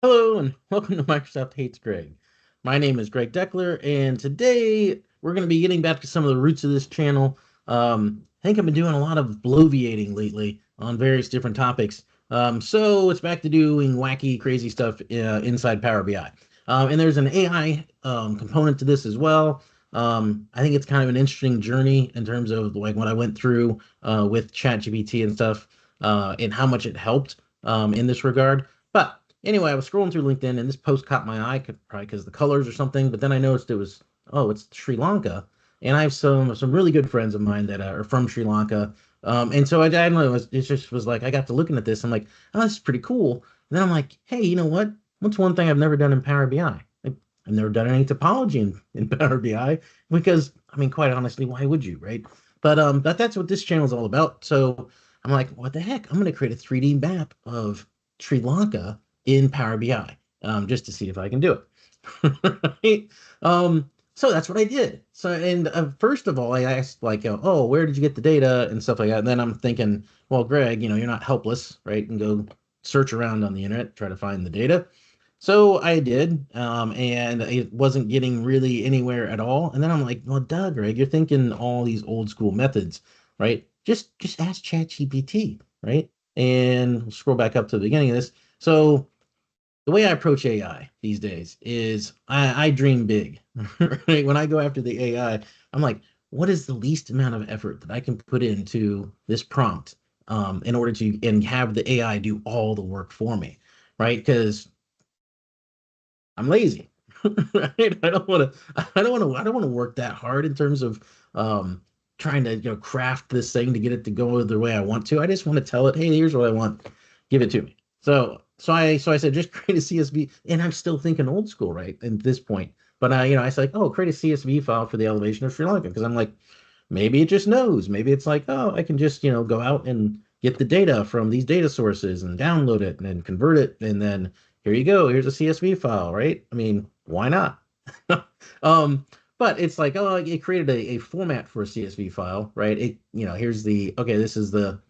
Hello and welcome to Microsoft Hates Greg. My name is Greg Deckler, and today we're going to be getting back to some of the roots of this channel. I think I've been doing a lot of bloviating lately on various different topics. So it's back to doing wacky, crazy stuff inside Power BI. And there's an AI component to this as well. I think it's kind of an interesting journey in terms of like what I went through with ChatGPT and stuff, and how much it helped in this regard. But anyway, I was scrolling through LinkedIn and this post caught my eye, probably because the colors or something. But then I noticed it was, oh, it's Sri Lanka, and I have some really good friends of mine that are from Sri Lanka. And so I don't know, it just was like I got to looking at this. I'm like, oh, this is pretty cool. And then I'm like, hey, you know what? What's one thing I've never done in Power BI? I've never done any topology in Power BI because, I mean, quite honestly, why would you, right? But that's what this channel is all about. So I'm like, what the heck? I'm going to create a 3D map of Sri Lanka in Power BI, just to see if I can do it. Right? So that's what I did. So, and first of all, I asked like, oh, where did you get the data and stuff like that. And then I'm thinking, well, Greg, you're not helpless, right? And go search around on the internet, try to find the data. So I did, and it wasn't getting really anywhere at all. And then I'm like, well, duh, Greg, you're thinking all these old school methods, right? Just ask ChatGPT, right? And we'll scroll back up to the beginning of this. So the way I approach AI these days is I dream big, right? When I go after the AI, I'm like, what is the least amount of effort that I can put into this prompt, in order to and have the AI do all the work for me, right? Because I'm lazy, right? I don't want to work that hard in terms of trying to craft this thing to get it to go the way I want to. I just want to tell it, hey, here's what I want, give it to me. So I said just create a CSV, and I'm still thinking old school, right? At this point, but I said like, oh, create a CSV file for the elevation of Sri Lanka because I'm like, maybe it just knows. Maybe it's like, oh, I can just go out and get the data from these data sources and download it and then convert it, and then here you go. Here's a CSV file, right? I mean, why not? um, but it's like, oh, it created a format for a CSV file, right? Here's okay, this is the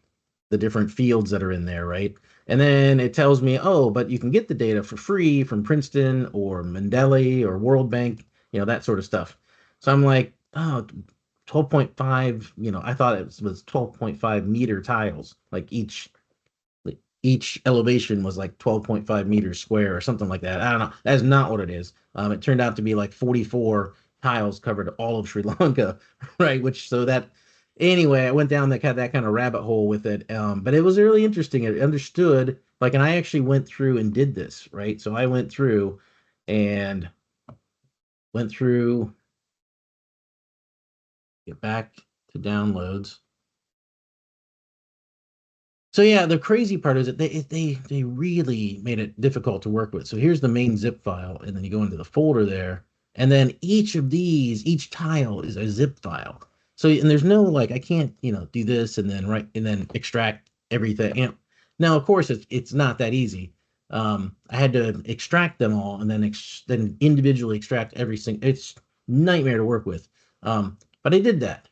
different fields that are in there, right? And then it tells me, oh, but you can get the data for free from Princeton or Mendeley or World Bank, that sort of stuff. So I'm like, oh, 12.5, I thought it was 12.5 meter tiles, like each elevation was like 12.5 meters square or something like that. I don't know. That's not what it is. It turned out to be like 44 tiles covered all of Sri Lanka, right? Anyway, I went down that kind of rabbit hole with it. But it was really interesting. It understood, like, and I actually went through and did this, right? So I and went through, get back to downloads. So yeah, the crazy part is that they really made it difficult to work with. So here's the main zip file, and then you go into the folder there, and then each tile is a zip file. So and there's no like I can't do this and then right and then extract everything. Now of course it's not that easy. I had to extract them all and then individually extract every single. It's nightmare to work with. But I did that,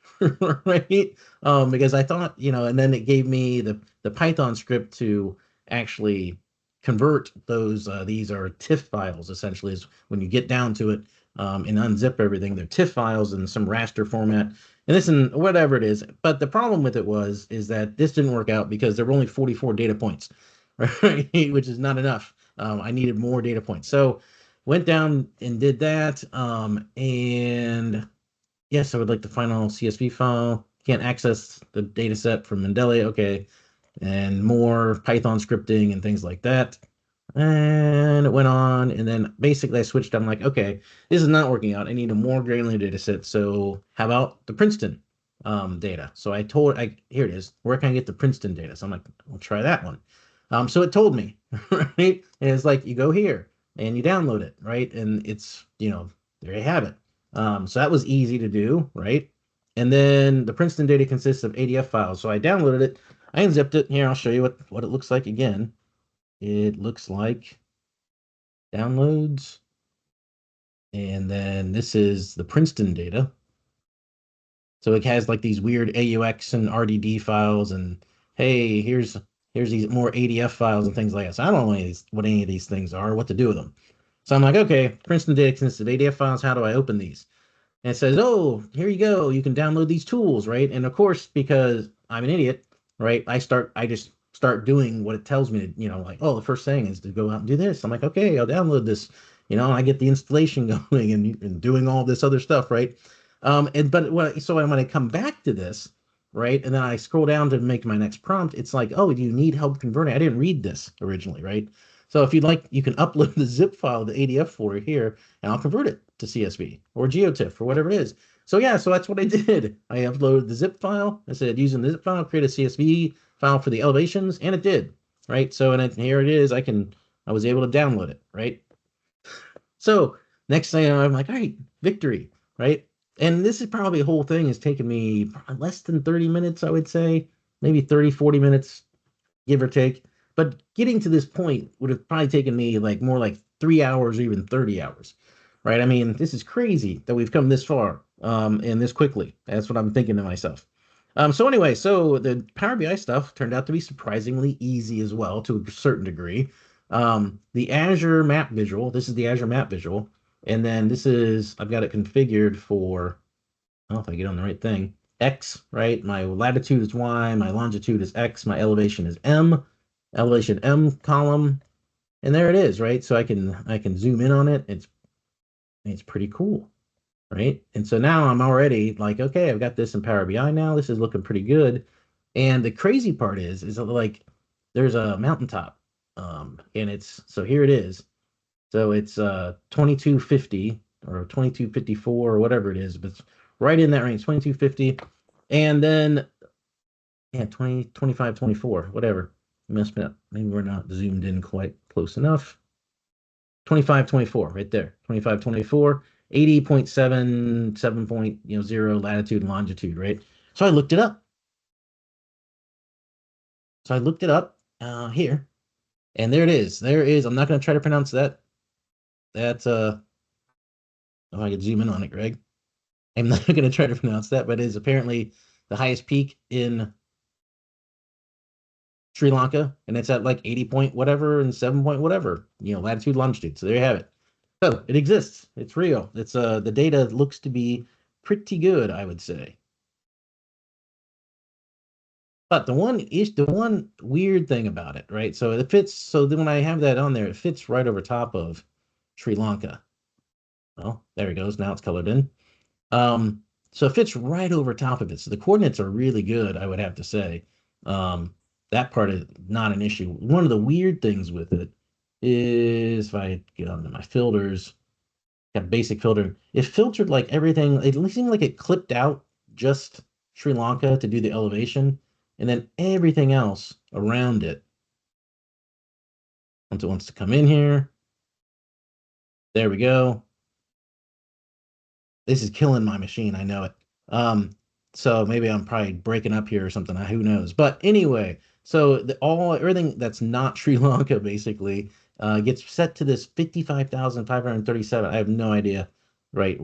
right? Because I thought and then it gave me the Python script to actually convert those. These are TIFF files, essentially, is when you get down to it, and unzip everything. They're TIFF files in some raster format, and this and whatever it is. But the problem with it is that this didn't work out because there were only 44 data points, right? Which is not enough. I needed more data points. So went down and did that. And yes, I would like the final CSV file. Can't access the data set from Mendeley. Okay, and more Python scripting and things like that. And it went on, and then basically I switched. I'm like, okay, this is not working out. I need a more granular data set. So how about the Princeton data? So here it is. Where can I get the Princeton data? So I'm like, I'll try that one. So it told me, right? And it's like you go here and you download it, right? And it's there you have it. So that was easy to do, right? And then the Princeton data consists of ADF files. So I downloaded it, I unzipped it. Here, I'll show you what it looks like again. It looks like downloads. And then this is the Princeton data. So it has like these weird AUX and RDD files. And hey, here's these more ADF files and things like that. So I don't know what any of these things are, what to do with them. So I'm like, okay, Princeton data consistent ADF files. How do I open these? And it says, oh, here you go. You can download these tools, right? And of course, because I'm an idiot, right? I just start doing what it tells me to, like, oh, the first thing is to go out and do this. I'm like, okay, I'll download this, and I get the installation going and doing all this other stuff, right? So when I come back to this, right, and then I scroll down to make my next prompt, it's like, oh, do you need help converting? I didn't read this originally, right? So if you'd like, you can upload the zip file, the ADF folder here, and I'll convert it to CSV or GeoTIFF or whatever it is. So yeah, so that's what I did. I uploaded the zip file. I said using the zip file, create a CSV file for the elevations, and it did, right? So here it is. I was able to download it, right? So next thing I'm like, all right, victory, right? And this is probably a whole thing has taken me less than 30 minutes, I would say, maybe 30, 40 minutes, give or take. But getting to this point would have probably taken me like more like 3 hours or even 30 hours, right? I mean, this is crazy that we've come this far and this quickly. That's what I'm thinking to myself. So anyway, so the Power BI stuff turned out to be surprisingly easy as well to a certain degree. The Azure map visual, this is the Azure map visual. And then I've got it configured for, I don't know if I get on the right thing, X, right? My latitude is Y, my longitude is X, my elevation is M, elevation M column, and there it is, right? So I can zoom in on it. It's pretty cool, right? And so now I'm already like, okay, I've got this in Power BI now. This is looking pretty good. And the crazy part is like there's a mountaintop, and so here it is. So it's 2250 or 2254 or whatever it is, but it's right in that range, 2250. And then yeah, 20, 25, 24, whatever. Messed up. Maybe we're not zoomed in quite close enough. 25, 24, right there. 25, 24, 80.7, 7.0 latitude and longitude, right? So I looked it up. Here, and there it is. There is. I'm not going to try to pronounce that. That's oh, I could zoom in on it, Greg. I'm not going to try to pronounce that, but it is apparently the highest peak in Sri Lanka, and it's at like 80 point whatever and 7 point whatever, latitude, longitude. So there you have it. So it exists. It's real. It's the data looks to be pretty good, I would say. But the one weird thing about it, right? So it fits. So then when I have that on there, it fits right over top of Sri Lanka. Well, there it goes. Now it's colored in. Um, so it fits right over top of it. So the coordinates are really good, I would have to say. That part is not an issue. One of the weird things with it is if I get onto my filters, got basic filtering. It filtered like everything. It seemed like it clipped out just Sri Lanka to do the elevation, and then everything else around it. Once it wants to come in here, there we go. This is killing my machine. I know it. So maybe I'm probably breaking up here or something. Who knows? But anyway, so everything that's not Sri Lanka basically gets set to this 55,537. I have no idea, right?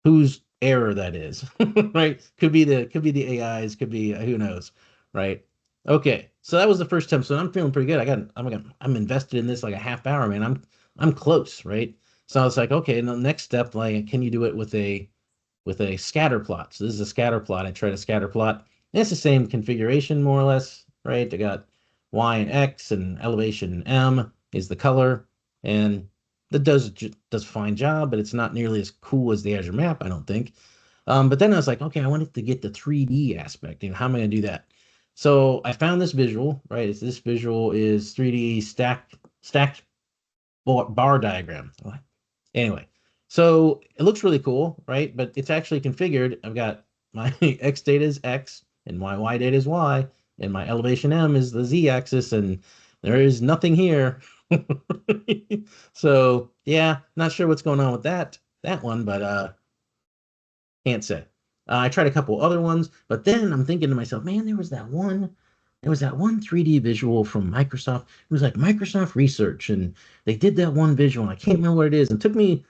Whose error that is, right? Could be the AIs, could be who knows, right? Okay, so that was the first time. So I'm feeling pretty good. I'm invested in this like a half hour, man. I'm close, right? So I was like, okay, and the next step, like, can you do it with a scatter plot? So this is a scatter plot. I tried a scatter plot. And it's the same configuration, more or less, right? I got Y and X and elevation M is the color, and that does a fine job, but it's not nearly as cool as the Azure map, I don't think. But then I was like, okay, I wanted to get the 3D aspect. How am I going to do that? So I found this visual, right? This visual is 3D stacked bar diagram. Anyway, so it looks really cool, right? But it's actually configured. I've got my X data is X and my Y data is Y, and my elevation M is the Z axis, and there is nothing here. So yeah, not sure what's going on with that one, but can't say. I tried a couple other ones, but then I'm thinking to myself, man, there was that one 3D visual from Microsoft. It was like Microsoft Research, and they did that one visual, and I can't remember what it is. And it took me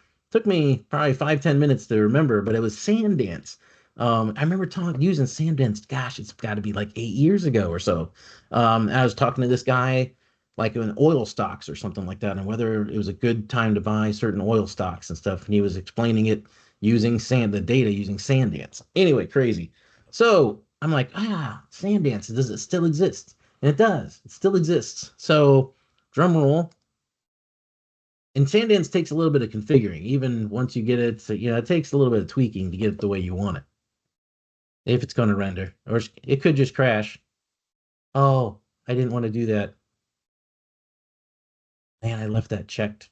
probably 5-10 minutes to remember, but it was Sand Dance. I remember talking using Sandbins. Gosh, it's got to be like 8 years ago or so. I was talking to this guy like in oil stocks or something like that, and whether it was a good time to buy certain oil stocks and stuff. And he was explaining it using the data using Sandance. Anyway, crazy. So I'm like, Sandance, does it still exist? And it does. It still exists. So drum roll. And Sandance takes a little bit of configuring, even once you get it. So, it takes a little bit of tweaking to get it the way you want it, if it's going to render, or it could just crash. Oh, I didn't want to do that. Man, I left that checked.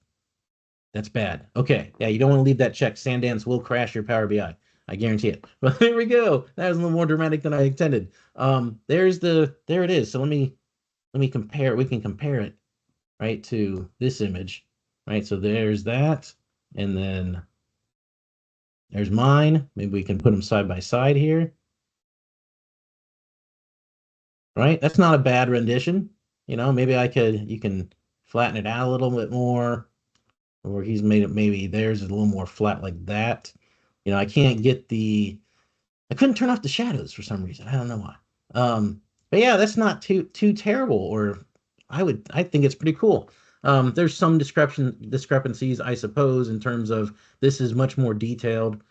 That's bad. Okay, yeah, you don't want to leave that checked. Sandance will crash your Power BI. I guarantee it. But there we go. That was a little more dramatic than I intended. There it is. So let me compare. We can compare it right to this image, right? So there's that, and then there's mine. Maybe we can put them side by side here, right? That's not a bad rendition. Maybe you can flatten it out a little bit more, or he's made it, maybe theirs is a little more flat like that. I can't get I couldn't turn off the shadows for some reason. I don't know why. But yeah, that's not too terrible, or I think it's pretty cool. There's some discrepancies, I suppose, in terms of this is much more detailed.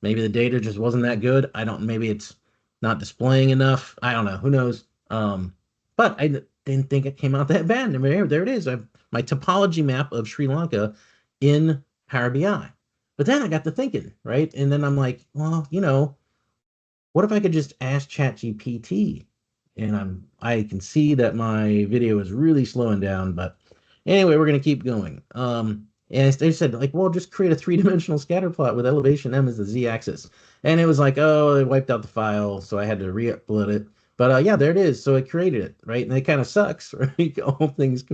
Maybe the data just wasn't that good. I don't. Maybe it's not displaying enough. I don't know. Who knows? But I didn't think it came out that bad. And there it is. My topology map of Sri Lanka in Power BI. But then I got to thinking, right? And then I'm like, well, what if I could just ask ChatGPT? And I can see that my video is really slowing down, but anyway, we're gonna keep going. And they said like, well, just create a three-dimensional scatter plot with elevation M as the z-axis. And it was like, oh, it wiped out the file, so I had to re-upload it. But yeah, there it is. So it created it, right? And it kind of sucks, right? All things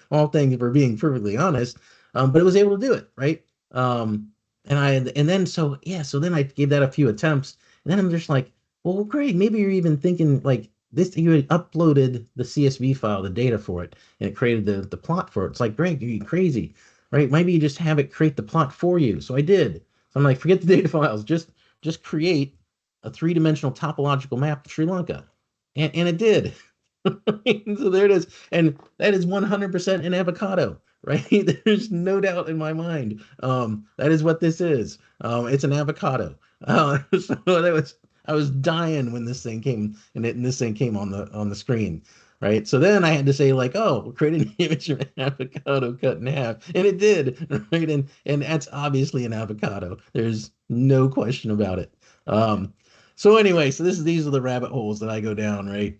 for being perfectly honest. But it was able to do it, right? And then so then I gave that a few attempts, and then I'm just like, well, Greg, maybe you're even thinking like this. You had uploaded the CSV file, the data for it, and it created the plot for it. It's like, Greg, are you crazy, right? Maybe you just have it create the plot for you. So I did. So I'm like, forget the data files. Just create a three-dimensional topological map of Sri Lanka, and it did. So there it is, and that is 100% an avocado, right? There's no doubt in my mind. That is what this is. It's an avocado. So that was I was dying when this thing came and this thing came on the screen, right? So then I had to say like, oh, we'll create an image of an avocado cut in half, and it did, right? And that's obviously an avocado. There's no question about it. So anyway, these are the rabbit holes that I go down, right?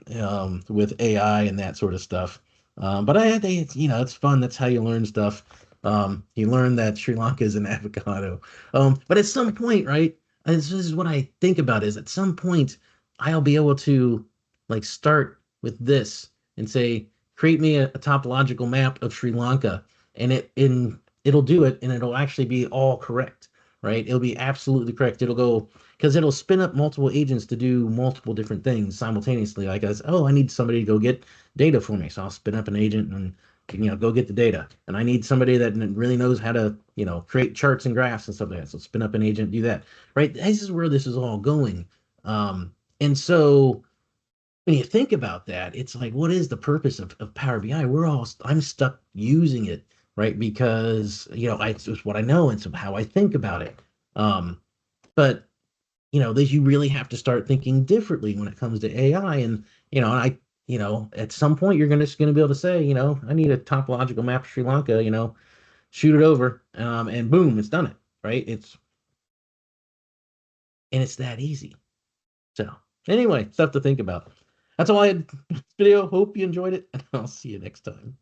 With AI and that sort of stuff. But I think it's fun. That's how you learn stuff. You learn that Sri Lanka is an avocado. But at some point, right? And this is what I think about is at some point I'll be able to like start with this and say, create me a topological map of Sri Lanka, and it'll do it, and it'll actually be all correct, right? It'll be absolutely correct. It'll go because it'll spin up multiple agents to do multiple different things simultaneously. Like I need somebody to go get data for me, so I'll spin up an agent and go get the data. And I need somebody that really knows how to create charts and graphs and stuff like that. So spin up an agent, do that. Right? This is where this is all going. And so when you think about that, it's like, what is the purpose of Power BI? I'm stuck using it, right? Because it's what I know and so how I think about it. But that you really have to start thinking differently when it comes to AI. And, at some point you're just going to be able to say, I need a topological map of Sri Lanka, shoot it over, and boom, it's done it, right? It's that easy. So anyway, stuff to think about. That's all I had for this video. Hope you enjoyed it, and I'll see you next time.